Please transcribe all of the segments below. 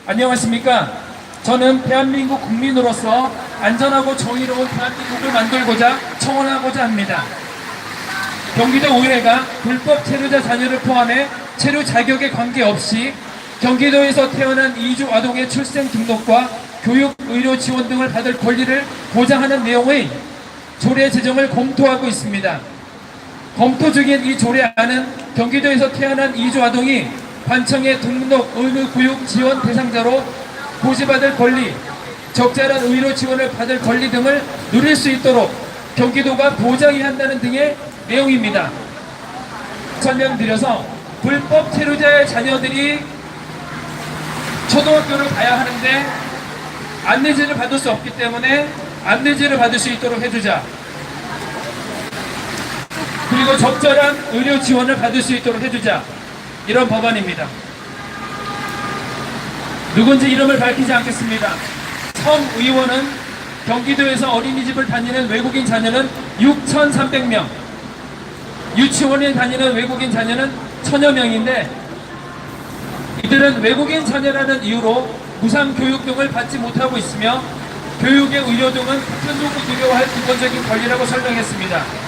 안녕하십니까? 저는 대한민국 국민으로서 안전하고 정의로운 대한민국을 만들고자 청원하고자 합니다. 경기도 의회가 불법 체류자 자녀를 포함해 체류 자격에 관계없이 경기도에서 태어난 이주 아동의 출생 등록과 교육, 의료 지원 등을 받을 권리를 보장하는 내용의 조례 제정을 검토하고 있습니다. 검토 중인 이 조례안은 경기도에서 태어난 이주 아동이 관청의 등록, 의무 교육 지원 대상자로 고지받을 권리, 적절한 의료 지원을 받을 권리 등을 누릴 수 있도록 경기도가 보장해야 한다는 등의 내용입니다. 설명드려서 불법 체류자의 자녀들이 초등학교를 가야 하는데 안내지를 받을 수 없기 때문에 안내지를 받을 수 있도록 해주자. 그리고 적절한 의료 지원을 받을 수 있도록 해주자. 이런 법안입니다. 누군지 이름을 밝히지 않겠습니다. 성 의원은 경기도에서 어린이집을 다니는 외국인 자녀는 6,300명, 유치원에 다니는 외국인 자녀는 1,000여 명인데 이들은 외국인 자녀라는 이유로 무상교육 등을 받지 못하고 있으며 교육의 의료 등은 보편적으로 누려야 할 기본적인 권리라고 설명했습니다.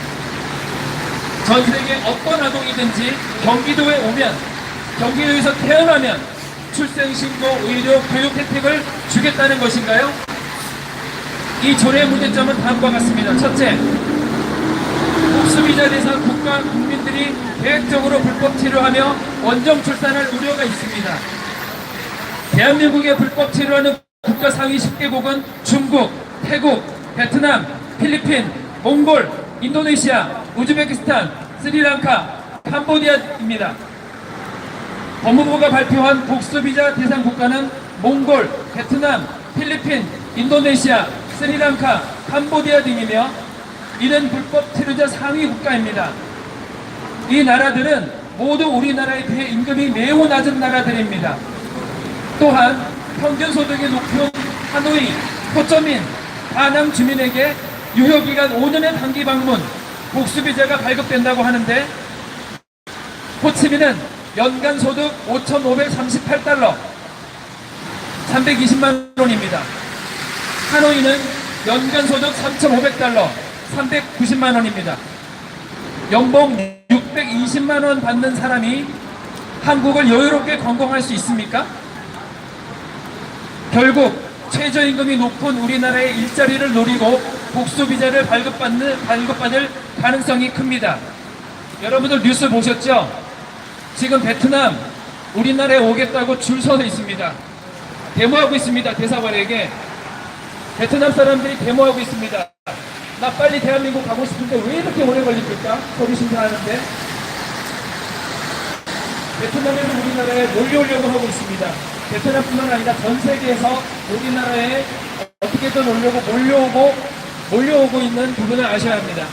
전 세계 어떤 아동이든지 경기도에 오면, 경기도에서 태어나면 출생신고, 의료, 교육 혜택을 주겠다는 것인가요? 이 조례의 문제점은 다음과 같습니다. 첫째, 복수비자 대상 국가 국민들이 계획적으로 불법 체류하며 원정 출산할 우려가 있습니다. 대한민국에 불법 체류하는 국가 상위 10개국은 중국, 태국, 베트남, 필리핀, 몽골, 인도네시아, 우즈베키스탄, 스리랑카, 캄보디아입니다. 법무부가 발표한 복수비자 대상 국가는 몽골, 베트남, 필리핀, 인도네시아, 스리랑카, 캄보디아 등이며 이는 불법 체류자 상위 국가입니다. 이 나라들은 모두 우리나라에 비해 임금이 매우 낮은 나라들입니다. 또한 평균 소득이 높은 하노이, 호쩌민, 다낭 주민에게 유효기간 5년의 단기 방문, 복수비자가 발급된다고 하는데 호치민은 연간 소득 5,538달러, 320만 원입니다. 하노이는 연간 소득 3,500달러, 390만 원입니다. 연봉 620만 원 받는 사람이 한국을 여유롭게 관광할 수 있습니까? 결국 최저임금이 높은 우리나라의 일자리를 노리고 복수비자를 발급받을 가능성이 큽니다. 여러분들 뉴스 보셨죠? 지금 베트남 우리나라에 오겠다고 줄 서서 있습니다. 데모하고 있습니다. 대사관에게 베트남 사람들이 데모하고 있습니다. 나 빨리 대한민국 가고 싶은데 왜 이렇게 오래 걸립니까? 서류 심사하는데. 베트남에서 우리나라에 몰려오려고 하고 있습니다. 베트남뿐만 아니라 전 세계에서 우리나라에 어떻게든 몰려오고 있는 부분을 아셔야 합니다.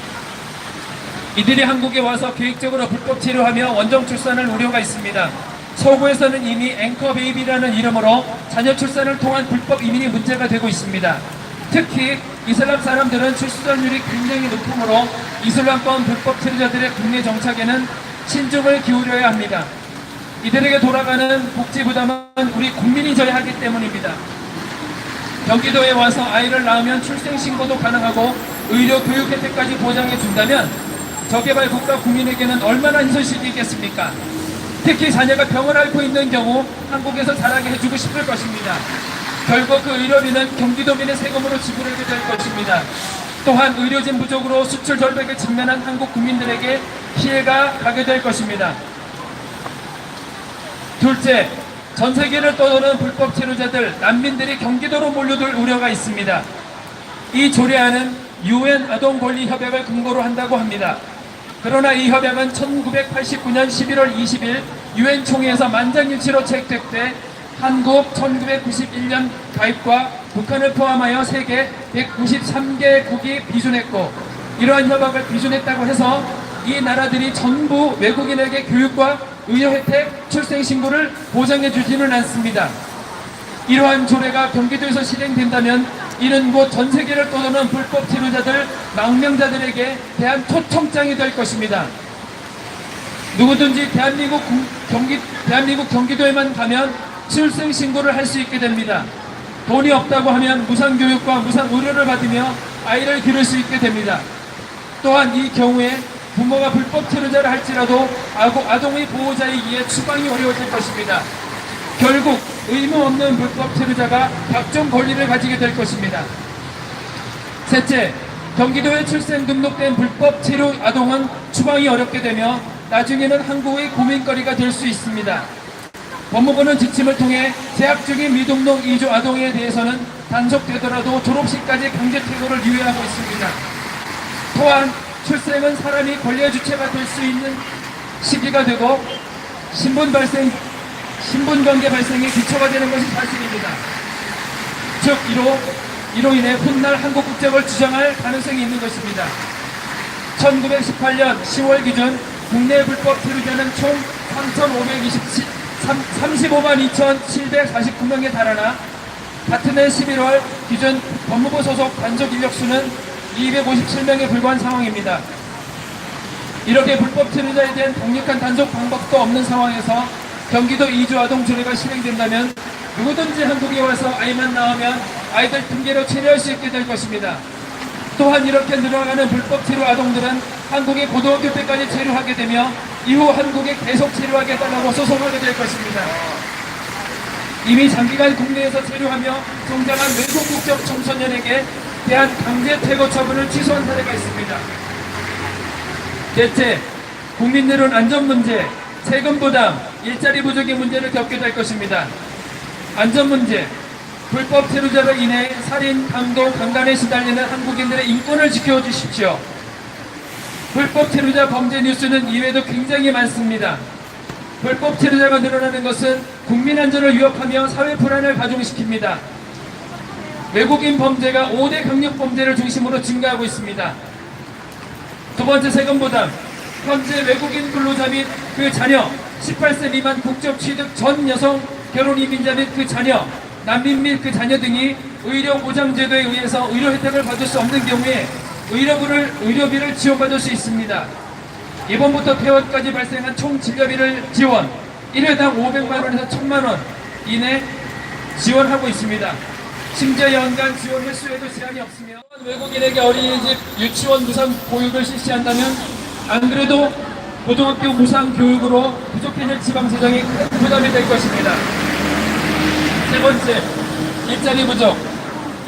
이들이 한국에 와서 계획적으로 불법 체류하며 원정 출산할 우려가 있습니다. 서구에서는 이미 앵커 베이비라는 이름으로 자녀 출산을 통한 불법 이민이 문제가 되고 있습니다. 특히 이슬람 사람들은 출산율이 굉장히 높으므로 이슬람권 불법 체류자들의 국내 정착에는 신중을 기울여야 합니다. 이들에게 돌아가는 복지 부담은 우리 국민이 져야 하기 때문입니다. 경기도에 와서 아이를 낳으면 출생신고도 가능하고 의료 교육 혜택까지 보장해 준다면 저개발 국가 국민에게는 얼마나 희소식이 있겠습니까? 특히 자녀가 병을 앓고 있는 경우 한국에서 자라게 해주고 싶을 것입니다. 결국 그 의료비는 경기도민의 세금으로 지불하게 될 것입니다. 또한 의료진 부족으로 수출 절벽에 직면한 한국 국민들에게 피해가 가게 될 것입니다. 둘째, 전 세계를 떠도는 불법 체류자들, 난민들이 경기도로 몰려들 우려가 있습니다. 이 조례안은 UN 아동권리협약을 근거로 한다고 합니다. 그러나 이 협약은 1989년 11월 20일 UN 총회에서 만장일치로 채택돼 한국 1991년 가입과 북한을 포함하여 세계 193개국이 비준했고 이러한 협약을 비준했다고 해서 이 나라들이 전부 외국인에게 교육과 의료 혜택, 출생신고를 보장해 주지는 않습니다. 이러한 조례가 경기도에서 실행된다면 이는 곧 전 세계를 떠도는 불법 체류자들, 망명자들에게 대한 초청장이 될 것입니다. 누구든지 대한민국 경기도에만 가면 출생 신고를 할 수 있게 됩니다. 돈이 없다고 하면 무상교육과 무상의료를 받으며 아이를 기를 수 있게 됩니다. 또한 이 경우에 부모가 불법 체류자를 할지라도 아동의 보호자이기에 추방이 어려워질 것입니다. 결국 의무 없는 불법 체류자가 각종 권리를 가지게 될 것입니다. 셋째, 경기도에 출생 등록된 불법 체류 아동은 추방이 어렵게 되며 나중에는 한국의 고민거리가 될 수 있습니다. 법무부는 지침을 통해 재학 중인 미등록 이주 아동에 대해서는 단속되더라도 졸업식까지 강제퇴거를 유예하고 있습니다. 또한 출생은 사람이 권리의 주체가 될 수 있는 시기가 되고 신분관계 발생의 기초가 되는 것이 사실입니다. 즉 이로 인해 훗날 한국 국적을 주장할 가능성이 있는 것입니다. 1918년 10월 기준 국내 불법 체류자는 총 35만 2,749명에 달하나 같은 해 11월 기준 법무부 소속 단속 인력수는 257명에 불과한 상황입니다. 이렇게 불법 체류자에 대한 강력한 단속 방법도 없는 상황에서 경기도 이주 아동 조례가 실행된다면 누구든지 한국에 와서 아이만 낳으면 아이들 등기로 체류할 수 있게 될 것입니다. 또한 이렇게 늘어나는 불법 체류 아동들은 한국에 고등학교 때까지 체류하게 되며 이후 한국에 계속 체류하게 해달라고 소송하게 될 것입니다. 이미 장기간 국내에서 체류하며 성장한 외국 국적 청소년에게 대한 강제 퇴거 처분을 취소한 사례가 있습니다. 넷째, 국민들은 안전 문제, 세금 부담, 일자리 부족의 문제를 겪게 될 것입니다. 안전 문제, 불법 체류자로 인해 살인, 강도, 강간에 시달리는 한국인들의 인권을 지켜주십시오. 불법 체류자 범죄 뉴스는 이외에도 굉장히 많습니다. 불법 체류자가 늘어나는 것은 국민 안전을 위협하며 사회 불안을 가중시킵니다. 외국인 범죄가 5대 강력 범죄를 중심으로 증가하고 있습니다. 두 번째, 세금 부담. 현재 외국인 근로자 및 그 자녀, 18세 미만 국적 취득 전 여성 결혼 이민자 및 그 자녀, 난민 및 그 자녀 등이 의료보장제도에 의해서 의료 혜택을 받을 수 없는 경우에 의료비를 지원받을 수 있습니다. 이번부터 폐원까지 발생한 총 진료비를 지원, 1회당 500만원에서 1000만원 이내 지원하고 있습니다. 심지어 연간 지원 횟수에도 제한이 없으며 외국인에게 어린이집, 유치원 무상 보육을 실시한다면 안 그래도 고등학교 무상 교육으로 부족해질 지방재정이 큰 부담이 될 것입니다. 세 번째, 일자리 부족.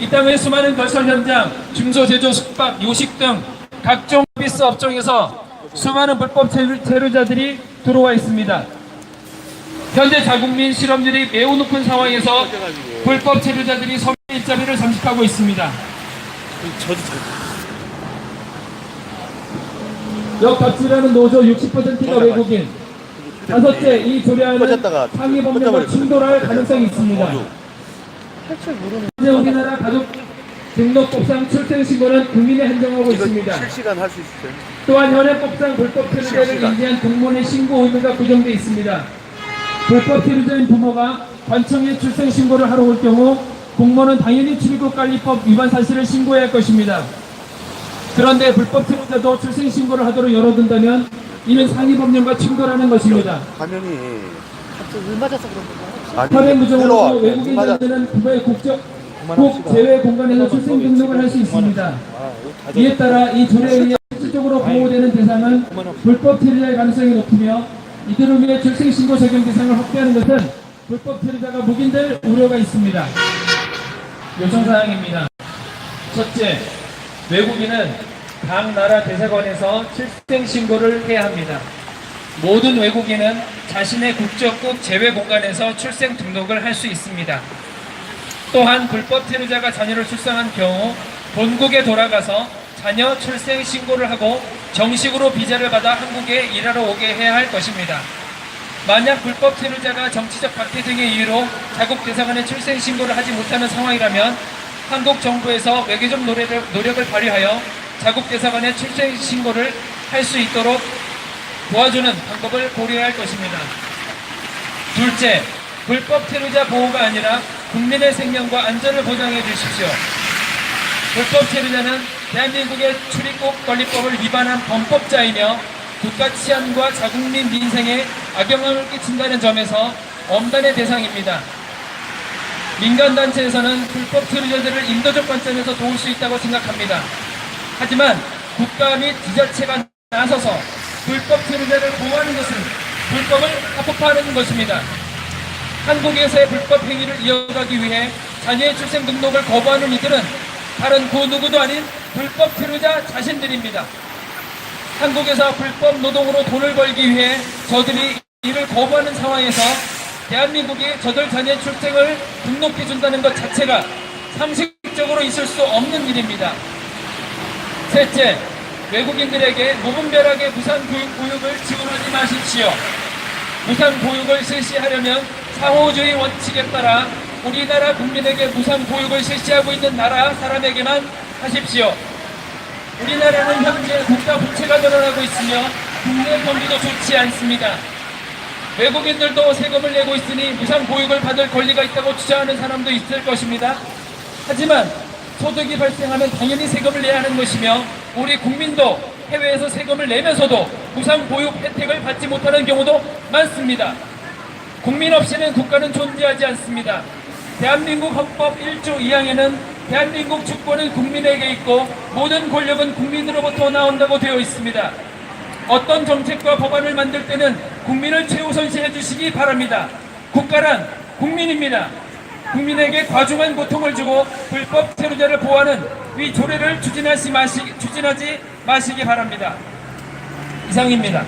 이 땅의 수많은 건설 현장, 중소제조, 숙박, 요식 등 각종 서비스 업종에서 수많은 불법 체류자들이 들어와 있습니다. 현재 자국민 실업률이 매우 높은 상황에서 불법 체류자들이 서민 일자리를 잠식하고 있습니다. 역갑질하는 노조 60%가 외국인. 다섯째, 이 조례안은 상위 법령과 충돌할 가능성이 있습니다. 현재 우리나라 가족 등록법상 출생신고는 국민이 한정하고 있습니다. 실시간 할 수 있어요. 또한 현행법상 불법 체류자를 인지한 공무원의 신고 의무가 규정되어 있습니다. 불법 체류자인 부모가 관청에 출생신고를 하러 올 경우 공무원은 당연히 출입국관리법 위반 사실을 신고해야 할 것입니다. 그런데 불법 체류자도 출생신고를 하도록 열어둔다면 이는 상위 법령과 충돌하는 것입니다. 화면이 물 맞아서 그런 건가요? 현행 무정으로 외국인 자들은 국외 국 제외 공간에서 출생 등록을 할 수 있습니다. 이에 따라 이 조례에 의해 실질적으로 보호되는 대상은 불법 체류자의 가능성이 높으며 이들을 위해 출생신고 적용 대상을 확대하는 것은 불법 체류자가 묵인될 우려가 있습니다. 요청사항입니다. 첫째, 외국인은 각 나라 대사관에서 출생신고를 해야 합니다. 모든 외국인은 자신의 국적국 제외 공간에서 출생 등록을 할 수 있습니다. 또한 불법 체류자가 자녀를 출산한 경우 본국에 돌아가서 자녀 출생 신고를 하고 정식으로 비자를 받아 한국에 일하러 오게 해야 할 것입니다. 만약 불법 체류자가 정치적 박해 등의 이유로 자국 대사관에 출생 신고를 하지 못하는 상황이라면 한국 정부에서 외교적 노력을 발휘하여 자국 대사관에 출생 신고를 할 수 있도록 도와주는 방법을 고려해야 할 것입니다. 둘째, 불법 체류자 보호가 아니라 국민의 생명과 안전을 보장해 주십시오. 불법 체류자는 대한민국의 출입국 관리법을 위반한 범법자이며 국가 치안과 자국민 민생에 악영향을 끼친다는 점에서 엄단의 대상입니다. 민간단체에서는 불법 체류자들을 인도적 관점에서 도울 수 있다고 생각합니다. 하지만 국가 및 지자체가 나서서 불법 체류자를 보호하는 것은 불법을 합법화하는 것입니다. 한국에서의 불법 행위를 이어가기 위해 자녀의 출생 등록을 거부하는 이들은 다른 그 누구도 아닌 불법 체류자 자신들입니다. 한국에서 불법 노동으로 돈을 벌기 위해 저들이 이를 거부하는 상황에서 대한민국이 저들 자녀의 출생을 등록해준다는 것 자체가 상식적으로 있을 수 없는 일입니다. 셋째, 외국인들에게 무분별하게 무상교육을 지원하지 마십시오. 무상교육을 실시하려면 상호주의 원칙에 따라 우리나라 국민에게 무상교육을 실시하고 있는 나라 사람에게만 하십시오. 우리나라는 현재 국가 부채가 늘어나고 있으며 국내 경기도 좋지 않습니다. 외국인들도 세금을 내고 있으니 무상교육을 받을 권리가 있다고 주장하는 사람도 있을 것입니다. 하지만 소득이 발생하면 당연히 세금을 내야 하는 것이며 우리 국민도 해외에서 세금을 내면서도 무상교육 혜택을 받지 못하는 경우도 많습니다. 국민 없이는 국가는 존재하지 않습니다. 대한민국 헌법 1조 2항에는 대한민국 주권은 국민에게 있고 모든 권력은 국민으로부터 나온다고 되어 있습니다. 어떤 정책과 법안을 만들 때는 국민을 최우선시해 주시기 바랍니다. 국가란 국민입니다. 국민에게 과중한 고통을 주고 불법 체류자를 보호하는 위 조례를 추진하지 마시기 바랍니다. 이상입니다.